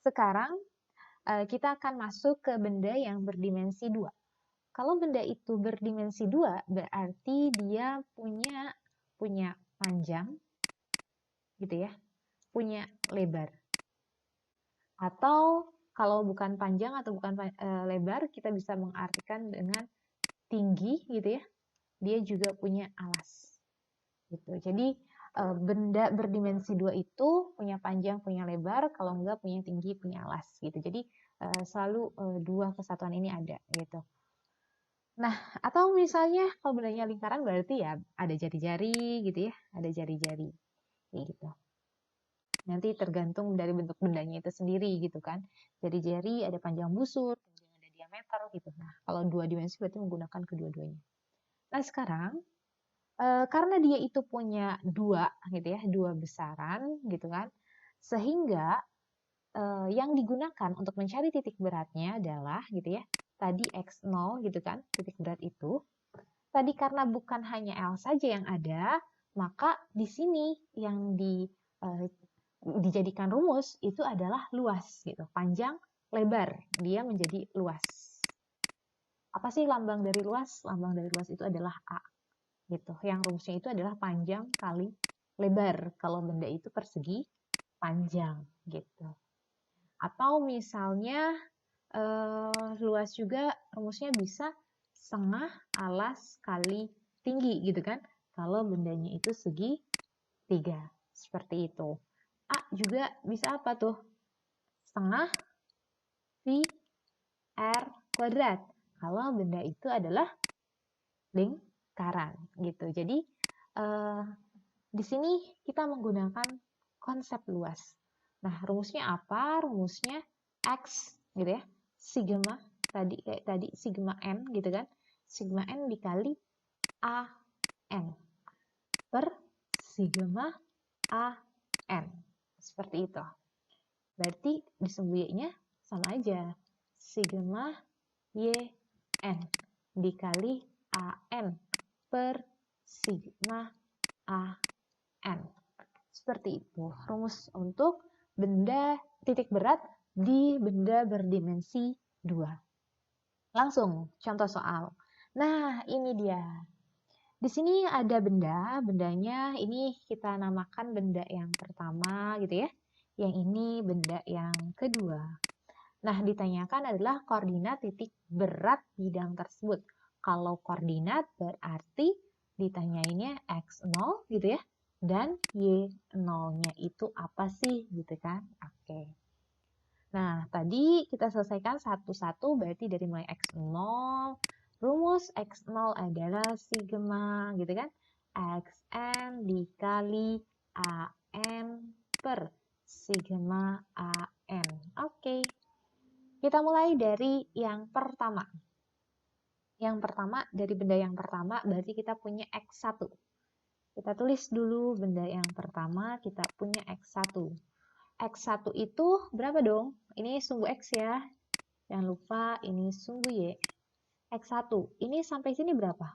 sekarang kita akan masuk ke benda yang berdimensi 2. Kalau benda itu berdimensi 2, berarti dia punya panjang, gitu ya, punya lebar. Atau kalau bukan panjang atau bukan lebar, kita bisa mengartikan dengan tinggi, gitu ya. Dia juga punya alas. Gitu. Jadi benda berdimensi 2 itu punya panjang, punya lebar, kalau enggak punya tinggi, punya alas gitu. Jadi selalu dua kesatuan ini ada gitu. Nah, atau misalnya kalau bendanya lingkaran berarti ya ada jari-jari gitu ya, ada jari-jari gitu. Nanti tergantung dari bentuk bendanya itu sendiri gitu kan. Jari-jari ada panjang busur, kemudian ada diameter gitu. Nah, kalau dua dimensi berarti menggunakan kedua-duanya. Nah, sekarang karena dia itu punya dua gitu ya, dua besaran gitu kan, sehingga yang digunakan untuk mencari titik beratnya adalah gitu ya, tadi x0 gitu kan, titik berat itu. Tadi karena bukan hanya L saja yang ada, maka di sini yang dijadikan rumus itu adalah luas gitu, panjang, lebar, dia menjadi luas. Apa sih lambang dari luas? Lambang dari luas itu adalah A. Gitu. Yang rumusnya itu adalah panjang kali lebar. Kalau benda itu persegi panjang gitu. Atau misalnya luas juga rumusnya bisa setengah alas kali tinggi gitu kan. Kalau bendanya itu segi 3. Seperti itu. A juga bisa apa tuh? Setengah V R kuadrat. Kalau benda itu adalah lingkaran gitu. Jadi di sini kita menggunakan konsep luas. Nah, rumusnya apa? Rumusnya X gitu ya. Sigma kayak tadi sigma N gitu kan. Sigma N dikali AN per sigma AN. Seperti itu. Berarti disebutnya sama aja. Sigma YN dikali AN per sigma AN. Seperti itu rumus untuk benda titik berat di benda berdimensi 2. Langsung contoh soal. Nah, ini dia. Di sini ada bendanya ini kita namakan benda yang pertama gitu ya. Yang ini benda yang kedua. Nah, ditanyakan adalah koordinat titik berat bidang tersebut. Kalau koordinat berarti ditanyainnya x0 gitu ya. Dan y0-nya itu apa sih gitu kan? Oke. Nah, tadi kita selesaikan satu-satu berarti dari mulai x0. Rumus x0 adalah sigma gitu kan? Xn dikali an per sigma an. Oke. Kita mulai dari yang pertama. Yang pertama, dari benda yang pertama berarti kita punya x1. Kita tulis dulu benda yang pertama, kita punya x1. X1 itu berapa dong? Ini sumbu X ya. Jangan lupa ini sumbu Y. X1, ini sampai sini berapa?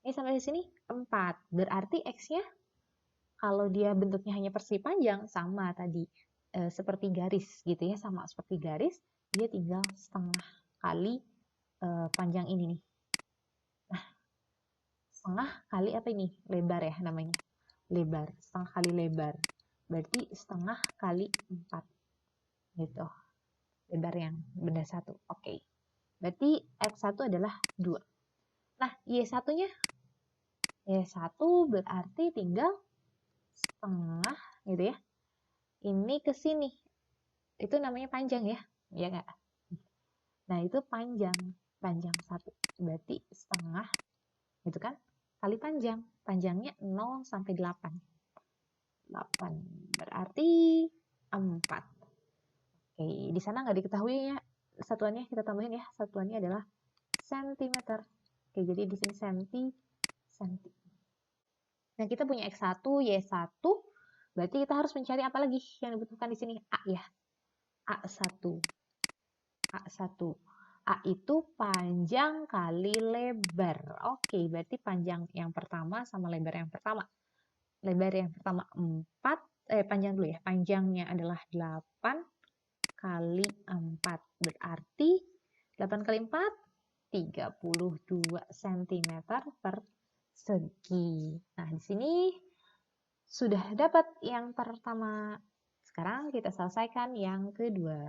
Ini sampai sini 4. Berarti X-nya kalau dia bentuknya hanya persegi panjang, sama tadi. Seperti garis gitu ya, sama seperti garis. Dia tinggal setengah kali panjang ini nih. Nah, setengah kali apa ini? Lebar ya namanya. Lebar, setengah kali lebar. Berarti setengah kali 4. Gitu. Lebar yang benda 1. Oke. Berarti X1 adalah 2. Nah, Y1-nya? Y1 berarti tinggal setengah gitu ya. Ini ke sini. Itu namanya panjang ya. Ya nggak? Nah, itu panjang. Panjang 1. Berarti setengah gitu kan? Kali panjang. Panjangnya 0 sampai 8. 8 berarti 4. Oke, di sana nggak diketahui ya satuannya, kita tambahin ya. Satuannya adalah sentimeter. Oke, jadi di sini senti. Nah, kita punya X1, Y1, berarti kita harus mencari apa lagi yang dibutuhkan di sini? A ya. A1. A1. A itu panjang kali lebar. Oke, berarti panjang yang pertama sama lebar yang pertama. Lebar yang pertama 4, panjang dulu ya. Panjangnya adalah 8, kali 4. Berarti 8 kali 4, 32 cm persegi. Nah, di sini sudah dapat yang pertama. Sekarang kita selesaikan yang kedua.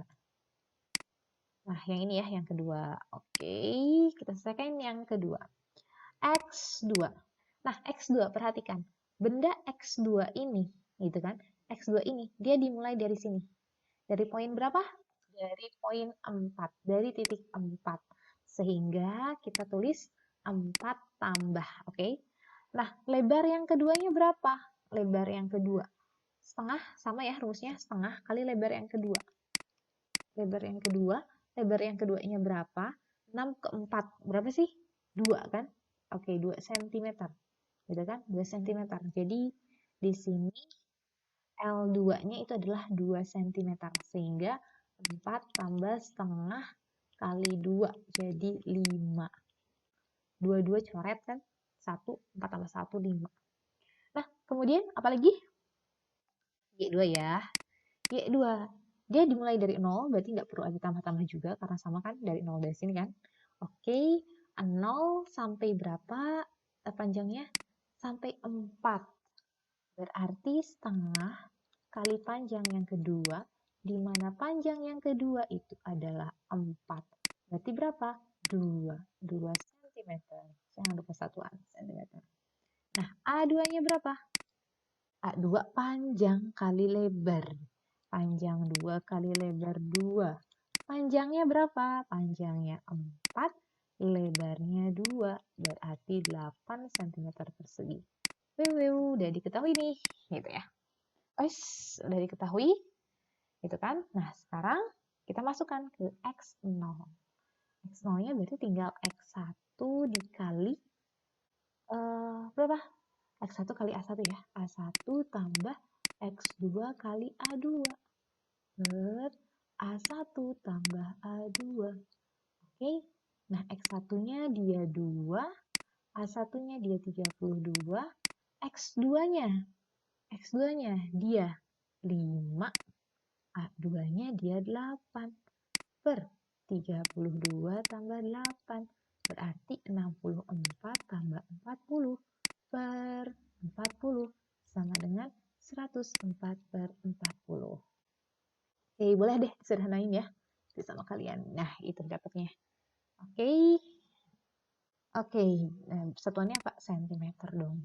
Nah, yang ini ya, yang kedua. Oke, kita selesaikan yang kedua. X2. Nah, X2, perhatikan. Benda X2 ini, gitu kan? X2 ini, dia dimulai dari sini. Dari poin berapa? Dari poin 4. Dari titik 4. Sehingga kita tulis 4 tambah, oke? Nah, lebar yang keduanya berapa? Lebar yang kedua. Setengah, sama ya rumusnya, setengah kali lebar yang kedua. Lebar yang keduanya berapa? 6 ke 4. Berapa sih? 2 kan? Oke, 2 cm. Gitu kan? 2 cm. Jadi di sini L2-nya itu adalah 2 cm. Sehingga 4 tambah setengah kali 2. Jadi 5. 2 coret kan? 1, 4 tambah 1, 5. Nah, kemudian apalagi? Y2 ya. Y2. Dia dimulai dari 0, berarti nggak perlu ada tambah-tambah juga, karena sama kan dari 0 dari sini kan. Oke, 0 sampai berapa panjangnya? Sampai 4. Berarti setengah kali panjang yang kedua, di mana panjang yang kedua itu adalah 4. Berarti berapa? 2. 2 cm. Jangan lupa satuan, cm. Nah, A2-nya berapa? A2 panjang kali lebar. Panjang 2 kali lebar 2. Panjangnya berapa? Panjangnya 4, lebarnya 2. Berarti 8 cm persegi. Udah diketahui nih, gitu ya. Udah diketahui, gitu kan? Nah, sekarang kita masukkan ke X0. X0-nya berarti tinggal X1 dikali berapa? X1 kali A1 ya. A1 tambah X2 kali A2. A1 tambah A2. Oke. Nah, X1-nya dia 2. A1-nya dia 32. X2-nya dia 5. A2-nya dia 8. Per 32 tambah 8. Berarti 64 tambah 40 per 40 sama dengan 104 per 40. Oke, boleh deh sederhanain ya sama kalian. Nah, itu dapatnya. Oke. Nah, satuannya apa? Sentimeter dong.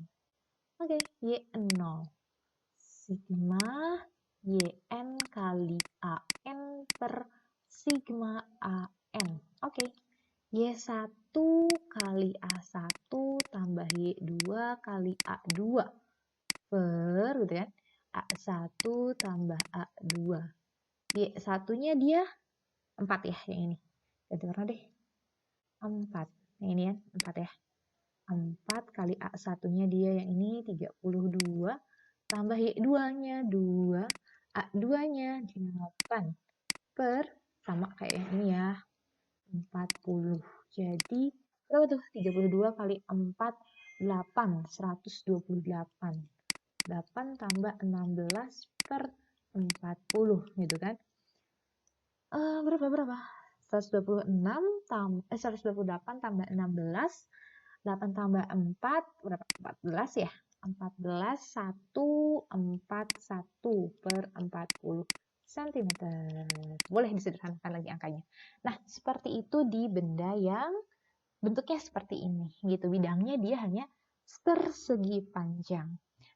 Oke, Y0. Sigma YN kali AN per sigma AN. Oke. Y1 kali A1 tambah Y2 kali A2 per, gitu kan, A1 tambah A2. Y1-nya dia 4 ya, yang ini. Ganti warna deh. 4. Yang ini ya, 4 ya. 4 kali A1-nya dia yang ini 32. Tambah Y2-nya 2. A2-nya 8. Per, sama kayak yang ini ya, 40. Jadi, berapa tuh? 32 kali 4, 8. 128. 8 tambah 16 per 40, gitu kan. Berapa? 128 tambah 16, 8 tambah 4, berapa? 14 ya? 14, 141 per 40 cm. Boleh disederhanakan lagi angkanya. Nah, seperti itu di benda yang bentuknya seperti ini, gitu. Bidangnya dia hanya persegi panjang.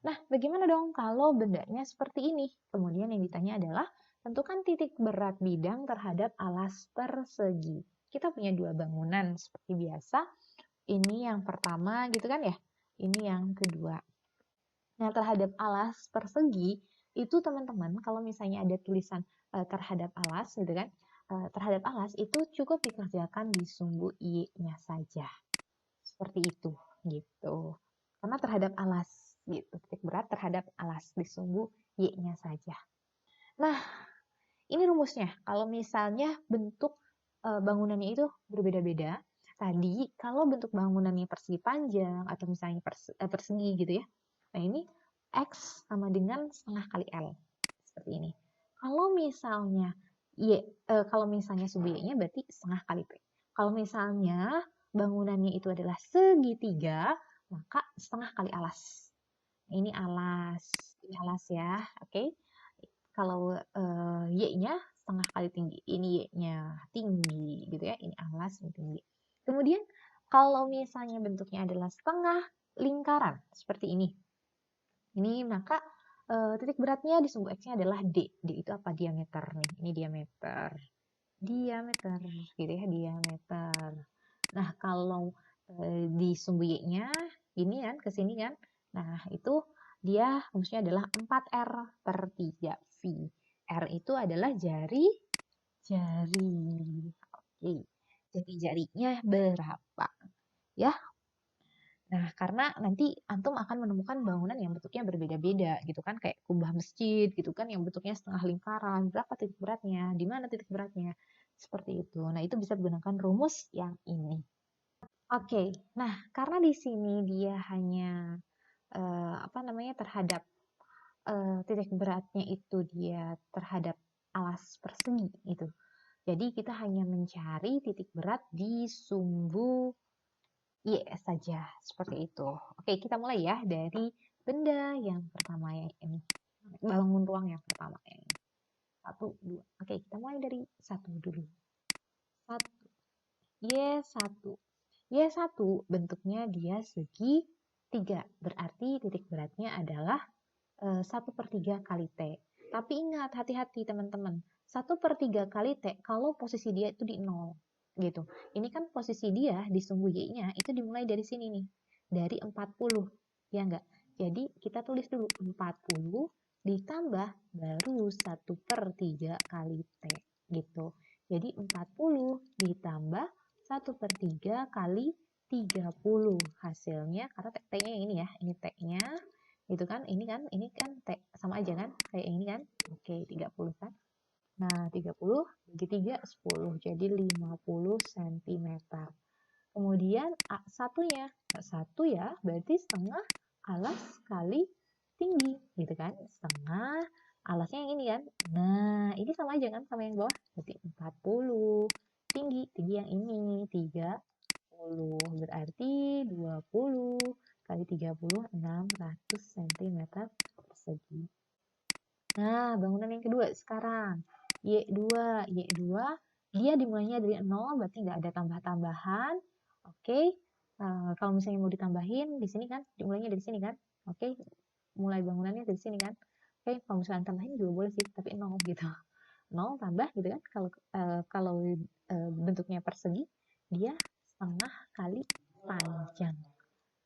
Nah, bagaimana dong kalau bendanya seperti ini? Kemudian yang ditanya adalah, tentukan titik berat bidang terhadap alas persegi. Kita punya 2 bangunan seperti biasa. Ini yang pertama gitu kan ya. Ini yang kedua. Nah, terhadap alas persegi, itu teman-teman kalau misalnya ada tulisan terhadap alas gitu kan. Terhadap alas itu cukup dikerjakan di sumbu Y-nya saja. Seperti itu gitu. Karena terhadap alas gitu. Titik berat terhadap alas di sumbu Y-nya saja. Nah, ini rumusnya. Kalau misalnya bentuk bangunannya itu berbeda-beda, tadi kalau bentuk bangunannya persegi panjang atau misalnya persegi gitu ya. Nah, ini X sama dengan setengah kali L. Seperti ini. Kalau misalnya Kalau misalnya sumbu Y-nya berarti setengah kali P. Kalau misalnya bangunannya itu adalah segitiga, maka setengah kali alas. Ini alas ya, oke? Kalau Y-nya setengah kali tinggi, ini Y-nya tinggi gitu ya, ini alas, ini tinggi. Kemudian kalau misalnya bentuknya adalah setengah lingkaran seperti ini, maka titik beratnya di sumbu X-nya adalah D. D itu apa? Diameter nih, ini diameter. Diameter gitu ya, diameter. Nah, kalau di sumbu Y-nya ini kan, ke sini kan. Nah, itu dia rumusnya adalah 4R per 3V. R itu adalah jari. Oke. Jadi jarinya berapa? Ya. Nah, karena nanti antum akan menemukan bangunan yang bentuknya berbeda-beda gitu kan, kayak kubah masjid gitu kan yang bentuknya setengah lingkaran. Berapa titik beratnya? Di mana titik beratnya? Seperti itu. Nah, itu bisa menggunakan rumus yang ini. Oke. Nah, karena di sini dia hanya terhadap titik beratnya itu dia terhadap alas persegi gitu. Jadi kita hanya mencari titik berat di sumbu Y saja, seperti itu. Oke, kita mulai ya dari benda yang pertama yang ini. Bangun ruang yang pertama yang ini. 1, 2. Oke, kita mulai dari 1 dulu. 1. Y1. Y1 bentuknya dia segi 3. Berarti titik beratnya adalah 1/3 kali T. Tapi ingat, hati-hati teman-teman. 1/3 kali T kalau posisi dia itu di 0. Gitu. Ini kan posisi dia di sumbu Y-nya itu dimulai dari sini nih. Dari 40. Ya enggak? Jadi kita tulis dulu 40 ditambah baru 1/3 kali T. Gitu. Jadi 40 ditambah 1/3 kali 30 hasilnya, karena T-nya ini ya, ini T-nya gitu kan, ini kan T sama aja kan kayak ini kan. Oke, 30 kan. Nah, 30 bagi 3 10, jadi 50 cm. Kemudian A1-nya, A1 ya berarti setengah alas kali tinggi gitu kan, setengah alasnya yang ini kan. Nah, ini sama aja kan sama yang bawah, berarti 40 tinggi yang ini 30, berarti 20 kali 30 600 cm persegi. Nah, bangunan yang kedua sekarang. Y2 dia dimulainya dari 0, berarti nggak ada tambah-tambahan. Oke. Kalau misalnya mau ditambahin di sini kan, dimulainya dari sini kan. Oke. Mulai bangunannya dari sini kan. Oke, kalau misalnya tambahin juga boleh sih, tapi 0 gitu. 0 tambah gitu kan. Kalau bentuknya persegi, dia setengah kali panjang.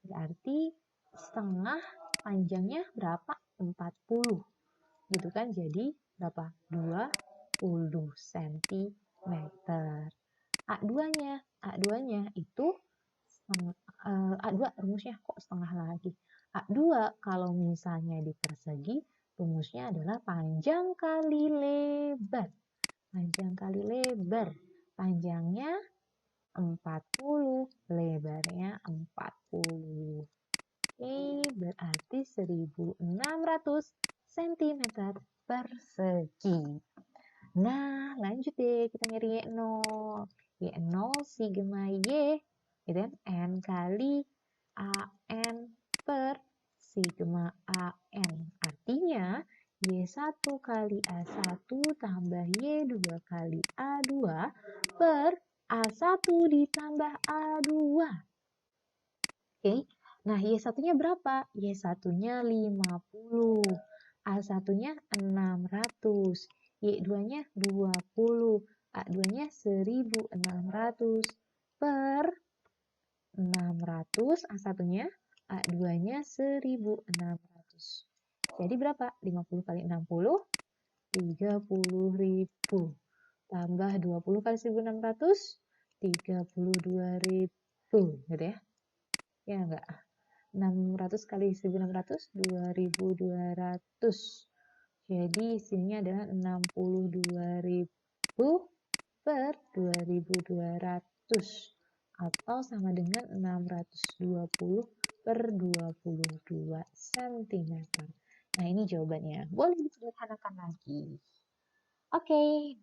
Berarti setengah panjangnya berapa? 40. Gitu kan, jadi berapa? 20 cm. A2-nya itu A2 rumusnya kok setengah lagi. A2 kalau misalnya di persegi, rumusnya adalah panjang kali lebar. Panjang kali lebar. Panjangnya 40, lebarnya 40. Oke, berarti 1600 cm persegi. Nah, lanjut deh kita nyari Y0. Y0 sigma Y, gitu kan? N kali AN per sigma AN. Artinya, Y1 kali A1 tambah Y2 kali A2 per A1 ditambah A2. Oke, nah Y1-nya berapa? Y1-nya 50. A1-nya 600. Y2-nya 20. A2-nya 1600 per 600. A1-nya, A2-nya 1600. Jadi berapa? 50 kali 60, 30.000. Tambah 20 kali 1600, 32.000. Gitu ya. Ya enggak? 600 kali 1600, 2200. Jadi isinya adalah 62.000 per 2200 atau sama dengan 620 per 22 cm. Nah, ini jawabannya. Boleh disederhanakan lagi. Oke,